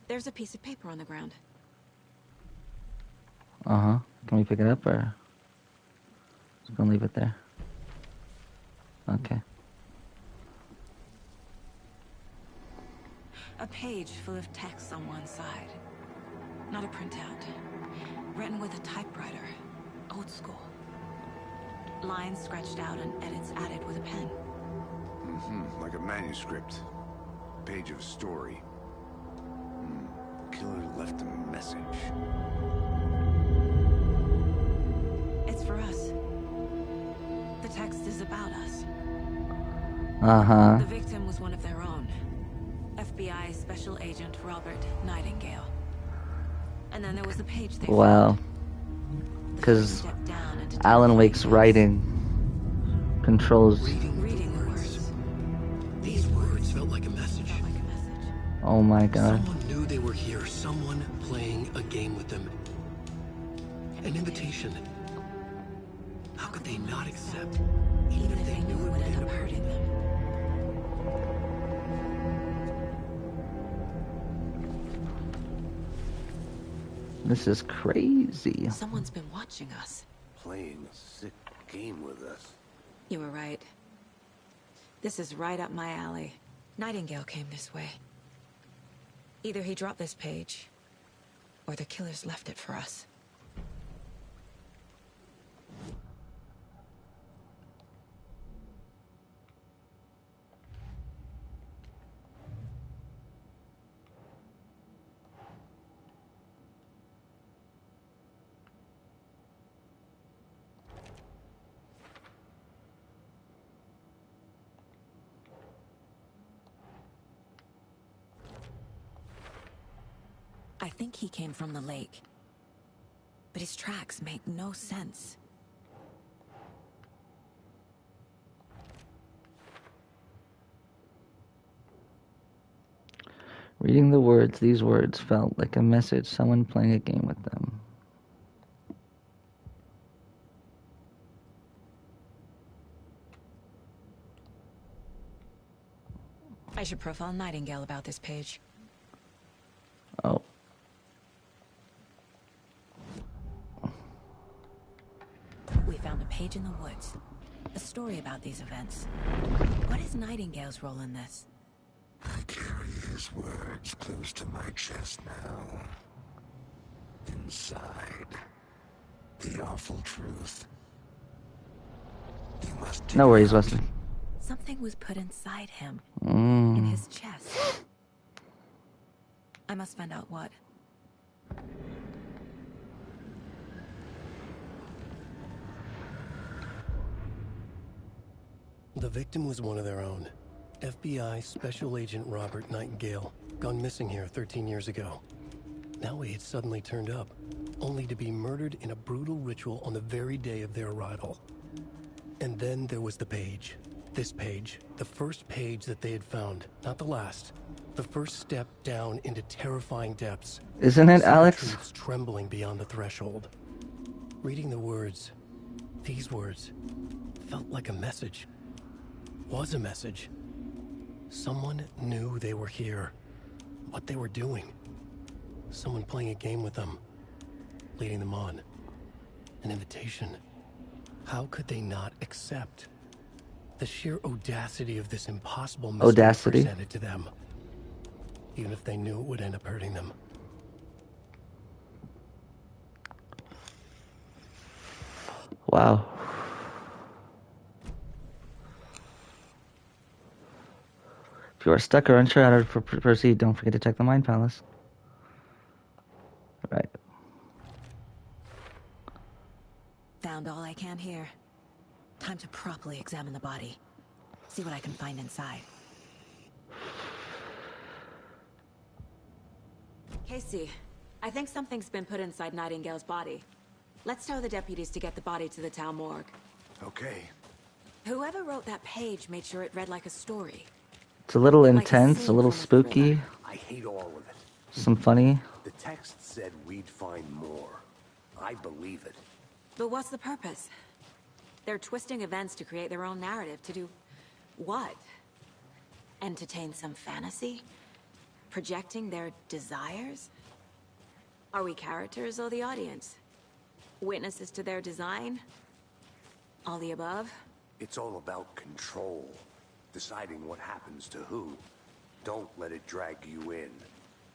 There's a piece of paper on the ground. Uh-huh. Can we pick it up, or just gonna leave it there? Okay. A page full of text on one side. Not a printout. Written with a typewriter. Old school. Lines scratched out and edits added with a pen. Like a manuscript. Page of a story. Killer left a message. It's for us. The text is about us. Uh-huh. The victim was one of their own. FBI Special Agent Robert Nightingale. And then there was the page they Wow. Because Alan Wake's writing controls. Reading the words. These words felt like a message. Oh my god. Someone knew they were here. Someone playing a game with them. An invitation. How could they not accept? Even if they knew it would end up hurting them. This is crazy. Someone's been watching us. Playing a sick game with us. You were right. This is right up my alley. Nightingale came this way. Either he dropped this page, or the killers left it for us. I think he came from the lake. But his tracks make no sense. Reading the words, these words felt like a message, someone playing a game with them. I should profile Nightingale about this page. Oh. We found a page in the woods. A story about these events. What is Nightingale's role in this? I carry his words close to my chest now. Inside, the awful truth. You must No worries, Wesley. Something was put inside him. Mm. In his chest. I must find out what. The victim was one of their own. FBI Special Agent Robert Nightingale, gone missing here 13 years ago. Now he had suddenly turned up, only to be murdered in a brutal ritual on the very day of their arrival. And then there was the page. This page, the first page that they had found, not the last. The first step down into terrifying depths. Isn't it, Some Alex? truths trembling beyond the threshold. Reading the words, these words, felt like a message. Was a message. Someone knew they were here. What they were doing. Someone playing a game with them. Leading them on. An invitation. How could they not accept? The sheer audacity of this impossible mystery presented to them. Even if they knew it would end up hurting them. Wow. If you are stuck or unsure how to proceed, don't forget to check the Mind Palace. Right. Found all I can here. Time to properly examine the body. See what I can find inside. Casey, I think something's been put inside Nightingale's body. Let's tell the deputies to get the body to the town morgue. Okay. Whoever wrote that page made sure it read like a story. It's a little intense, a little spooky. I hate all of it. Some funny. The text said we'd find more. I believe it. But what's the purpose? They're twisting events to create their own narrative. To do what? Entertain some fantasy? Projecting their desires? Are we characters or the audience? Witnesses to their design? All the above? It's all about control. Deciding what happens to who. Don't let it drag you in.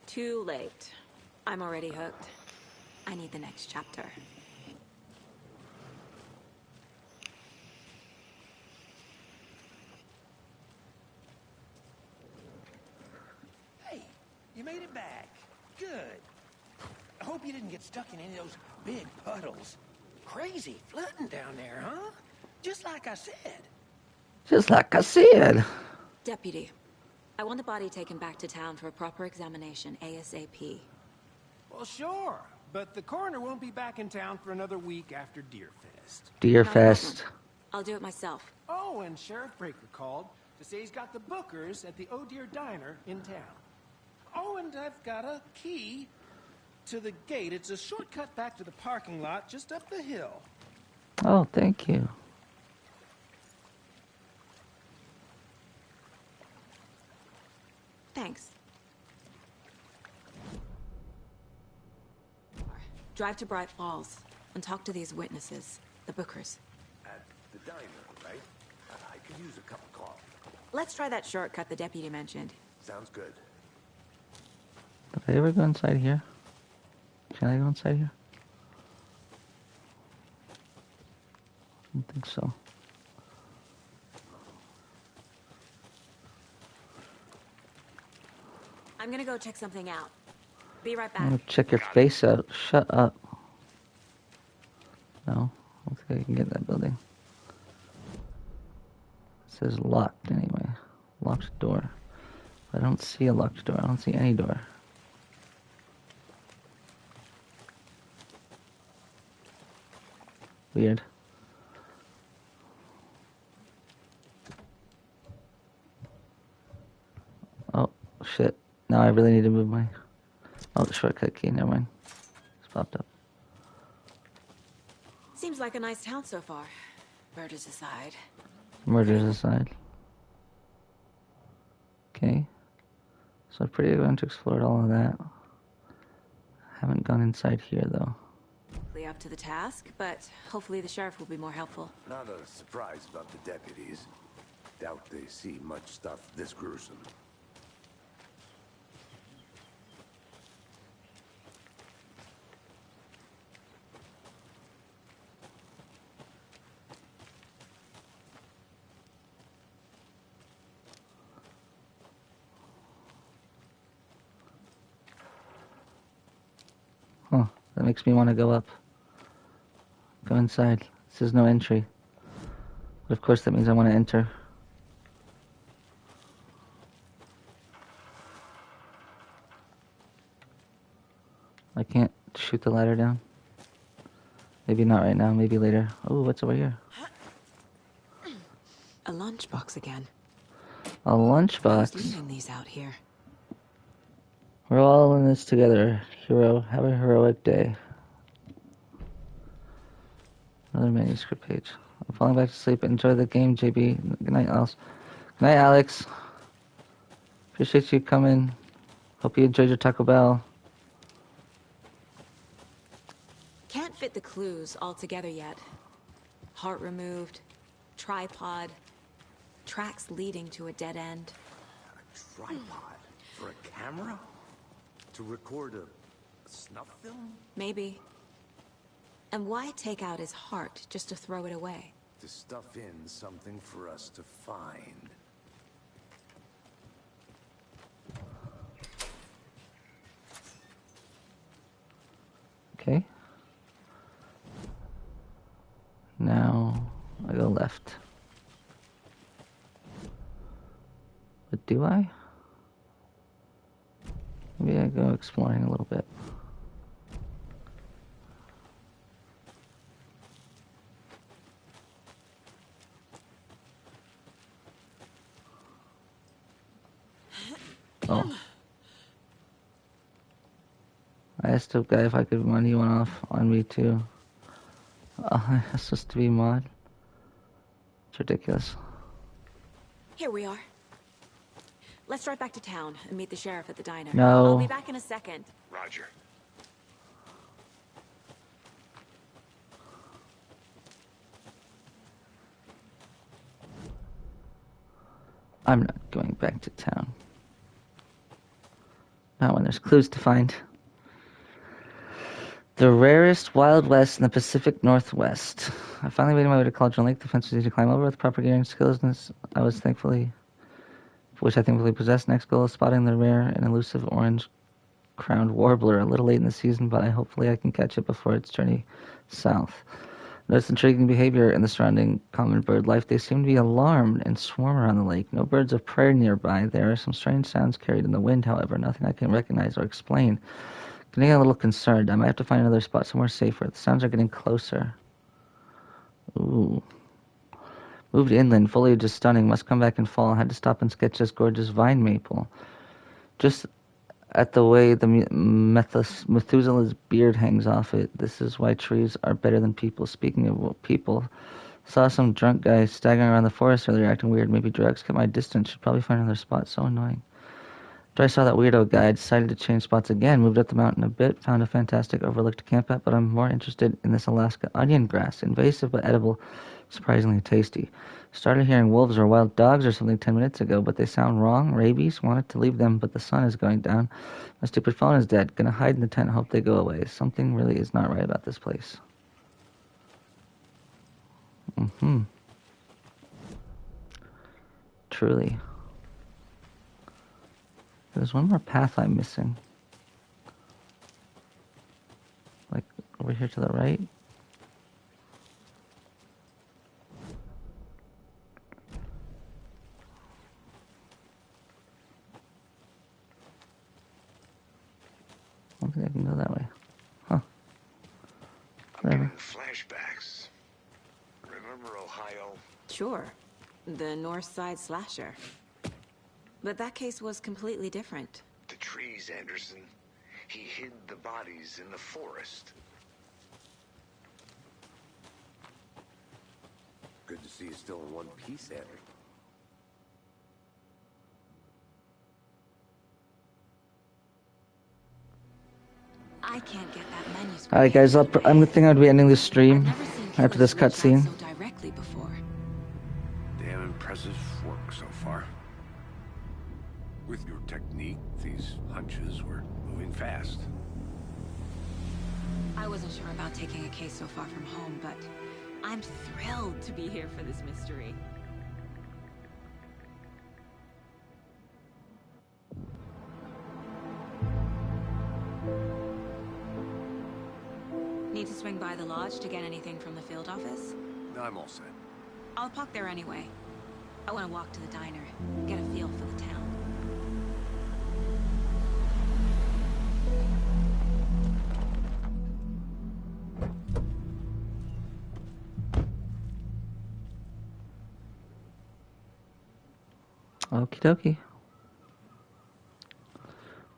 Too late. I'm already hooked. I need the next chapter. Hey, you made it back. Good. I hope you didn't get stuck in any of those big puddles. Crazy flooding down there, huh? Just like I said. Just like I said. Deputy, I want the body taken back to town for a proper examination, ASAP. Well, sure. But the coroner won't be back in town for another week after Deerfest. Deerfest. I'll do it myself. Oh, and Sheriff Breaker called to say he's got the bookers at the Oh Deer Diner in town. Oh, and I've got a key to the gate. It's a shortcut back to the parking lot just up the hill. Oh, thank you. Thanks. Drive to Bright Falls and talk to these witnesses, the bookers. At the diner, right? I could use a cup of coffee. Let's try that shortcut the deputy mentioned. Sounds good. Did I ever go inside here? Can I go inside here? I don't think so. I'm gonna go check something out. Be right I'm back. gonna check your face out. Shut up. No, I don't think I can get in that building. It says locked anyway. Locked door. I don't see a locked door. I don't see any door. Weird. Oh, shit. Now I really need to move my... Oh, shortcut key. Never mind. It's popped up. Seems like a nice town so far. Murders aside. Murders aside. Okay. So I'm pretty going to explore all of that. Haven't gone inside here, though. Up to the task, but hopefully the sheriff will be more helpful. Not a surprise about the deputies. Doubt they see much stuff this gruesome. Huh. That makes me want to go up. Go inside. It says no entry. But of course that means I want to enter. I can't shoot the ladder down. Maybe not right now, maybe later. Oh, what's over here? A laundry lunchbox again. A lunchbox. Who's leaving these out here? We're all in this together. Have a heroic day. Another manuscript page. I'm falling back to sleep. Enjoy the game, JB. Good night, Alice. Good night, Alex. Appreciate you coming. Hope you enjoyed your Taco Bell. Can't fit the clues all together yet. Heart removed, tripod, tracks leading to a dead end. A tripod? For a camera? To record a snuff film? Maybe. And why take out his heart just to throw it away? To stuff in something for us to find. Okay. Now I go left. But do I? Maybe I go exploring a little bit. Oh. I asked the guy if I could money one off on me too. It's supposed to be mod. It's ridiculous. Here we are. Let's drive back to town and meet the sheriff at the diner. No. I'll be back in a second. Roger. I'm not going back to town. Not when there's clues to find. The rarest Wild West in the Pacific Northwest. I finally made my way to Cauldron Lake. The fence was easy to climb over with proper gear and skills. Which I thankfully possessed. Next goal is spotting the rare and elusive orange-crowned warbler. A little late in the season, but hopefully I can catch it before its journey south. Notice intriguing behavior in the surrounding common bird life. They seem to be alarmed and swarm around the lake. No birds of prey nearby. There are some strange sounds carried in the wind, however. Nothing I can recognize or explain. Getting a little concerned. I might have to find another spot somewhere safer. The sounds are getting closer. Ooh. Moved inland. Foliage is stunning. Must come back in fall. Had to stop and sketch this gorgeous vine maple. Just at the way the Methuselah's beard hangs off it. This is why trees are better than people. Speaking of people, saw some drunk guy staggering around the forest earlier, acting weird. Maybe drugs. Kept my distance. Should probably find another spot. So annoying. After I saw that weirdo guy, I decided to change spots again. Moved up the mountain a bit. Found a fantastic overlook to camp at, but I'm more interested in this Alaska onion grass. Invasive but edible. Surprisingly tasty. Started hearing wolves or wild dogs or something 10 minutes ago, but they sound wrong. Rabies. Wanted to leave them, but the sun is going down. My stupid phone is dead. Gonna hide in the tent, hope they go away. Something really is not right about this place. Truly. There's one more path I'm missing. Like, over here to the right. I don't think I can go that way. Huh. Whatever. Flashbacks. Remember Ohio? Sure. The North Side Slasher. But that case was completely different. The trees, Anderson. He hid the bodies in the forest. Good to see you still in one piece, Andrew. I can't get that manuscript. Alright guys, I'm thinking I'd be ending this stream after this cutscene. So directly before. Damn impressive work so far. With your technique, these hunches were moving fast. I wasn't sure about taking a case so far from home, but I'm thrilled to be here for this mystery. Need to swing by the lodge to get anything from the field office? No, I'm all set. I'll park there anyway. I want to walk to the diner, get a feel for the town. Okie dokie.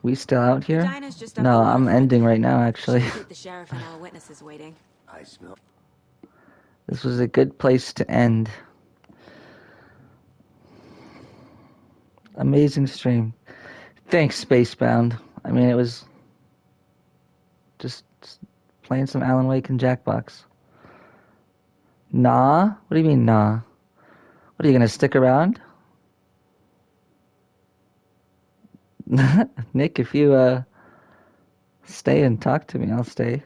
We still out here? Dinah's just up No, the I'm waterfront. ending right now, actually. Shouldn't keep the sheriff and our witnesses waiting. I smell. This was a good place to end. Amazing stream. Thanks, Spacebound. I mean, it was just playing some Alan Wake and Jackbox. Nah? What do you mean, nah? What, are you going to stick around? Nick, if you stay and talk to me, I'll stay.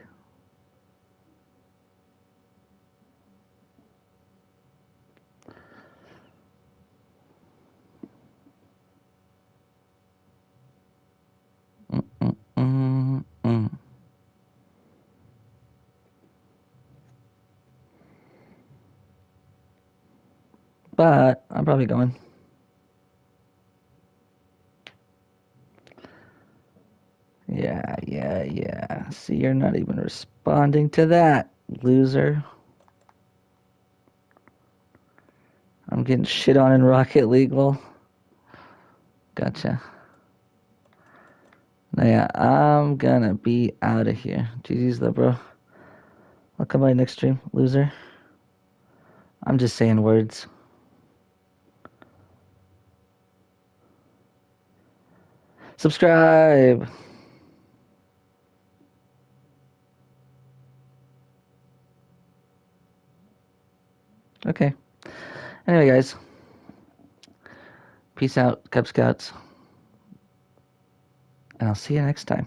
But I'm probably going. Yeah. See, you're not even responding to that, loser. I'm getting shit on in Rocket Legal. Gotcha. Now, yeah, I'm gonna be out of here. GG's though, bro. I'll come by next stream, loser. I'm just saying words. Subscribe! Okay. Anyway, guys. Peace out, Cub Scouts. And I'll see you next time.